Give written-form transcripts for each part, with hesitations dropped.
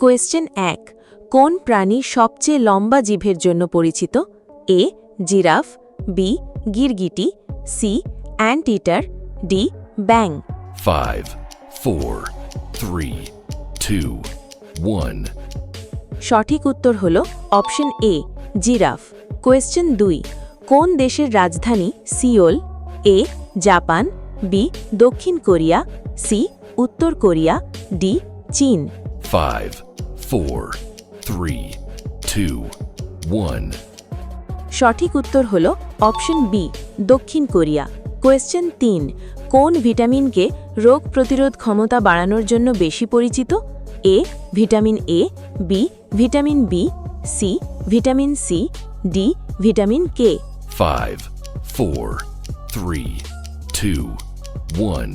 Question ১ কোন প্রাণী সবচেয়ে লম্বা জিভের জন্য পরিচিত? এ জিরাফ, বি গিরগিটি, সি অ্যান্টইটার, ডি ব্যাং। 5, 4, 3, 2, 1. সঠিক উত্তর হল অপশন এ জিরাফ। কোয়েশ্চেন ২ কোন দেশের রাজধানী সিওল? এ জাপান, বি দক্ষিণ কোরিয়া, সি উত্তর কোরিয়া, ডি চীন। 5, 4, 3, 2, 1. সঠিক উত্তর হল অপশন বি দক্ষিণ কোরিয়া। কোয়েশ্চেন ৩ কোন ভিটামিনকে রোগ প্রতিরোধ ক্ষমতা বাড়ানোর জন্য বেশি পরিচিত? A vitamin A, B vitamin B, C vitamin C, D vitamin K. 5, 4, 3, 2, 1.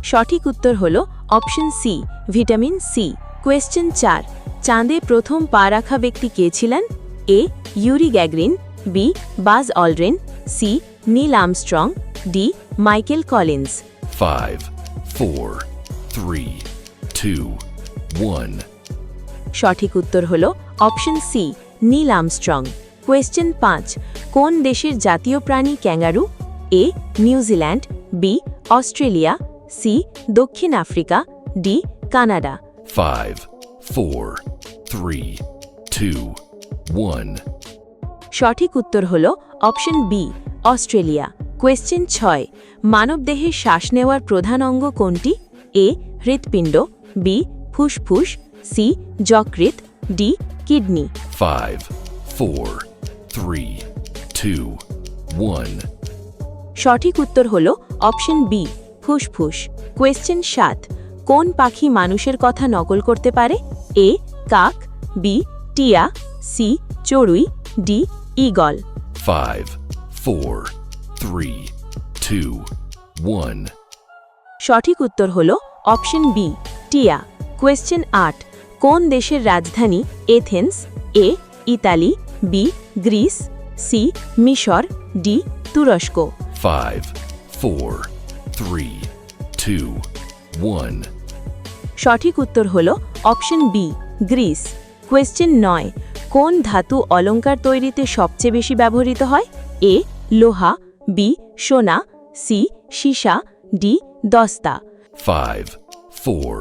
সঠিক উত্তর হল option C vitamin C. Question ৪ চাঁদে প্রথম পা রাখা ব্যক্তি কে ছিলেন? A Yuri Gagarin, B Buzz Aldrin, C Neil Armstrong, D Michael Collins. 5, 4, 3, 2, 1. সঠিক উত্তর হল option C Neil Armstrong. Question ৫ কোন দেশের জাতীয় প্রাণী kangaroo? A New Zealand, B Australia, C দক্ষিণ আফ্রিকা, ডি কানাডা। 5, 4, 3, 2, 1. সঠিক উত্তর হল অপশন বি অস্ট্রেলিয়া। কোয়েশ্চেন ৬ মানবদেহে শ্বাস নেওয়ার প্রধান অঙ্গ কোনটি? এ হৃৎপিণ্ড, বি ফুসফুস, সি যকৃৎ, ডি কিডনি। 5, 4, 3, 2, 1. সঠিক উত্তর হল অপশন বি ফুসফুস। কোয়েশ্চেন ৭ কোন পাখি মানুষের কথা নকল করতে পারে? এ কাক, বি টিয়া, সি চড়ুই, ডি ঈগল। 5, 4, 3, 2, 1. সঠিক উত্তর হল অপশন বি টিয়া। কোয়েশ্চেন ৮ কোন দেশের রাজধানী এথেন্স? এ ইতালি, বি গ্রিস, সি মিশর, ডি তুরস্ক। 5, 4, 3, 2, 1. সঠিক উত্তর হল অপশন বি গ্রিস। কোয়েশ্চেন ৯ কোন ধাতু অলঙ্কার তৈরিতে সবচেয়ে বেশি ব্যবহৃত হয়? এ লোহা, বি সোনা, সি সীসা, ডি দস্তা। 5, 4,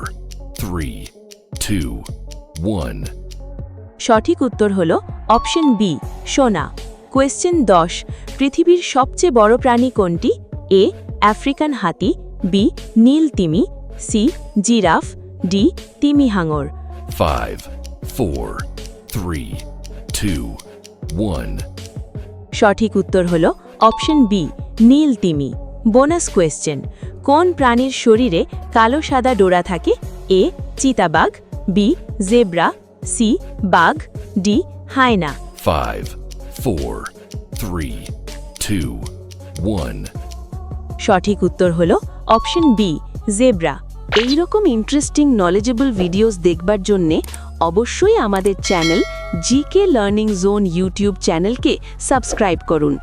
3, 2, 1. সঠিক উত্তর হল অপশন বি সোনা। কোয়েশ্চেন ১০ পৃথিবীর সবচেয়ে বড় প্রাণী কোনটি? এ আফ্রিকান হাতি, বি নীল তিমি, সি জিরাফ, ডি তিমি হাঙর। 5, 4, 3, 2, 1. সঠিক উত্তর হল অপশন বি নীল তিমি। বোনাস কোয়েশ্চেন কোন প্রাণীর শরীরে কালো সাদা ডোরা থাকে? এ চিতাবাঘ, বি জেব্রা, সি বাঘ, ডি হায়না। 5, 4, 3, 2, 1. সঠিক উত্তর হল অপশন বি জেব্রা। এইরকম ইন্টারেস্টিং নলেজেবল ভিডিওস দেখবার জন্যে অবশ্যই আমাদের channel GK learning zone YouTube চ্যানেলকে সাবস্ক্রাইব করুন।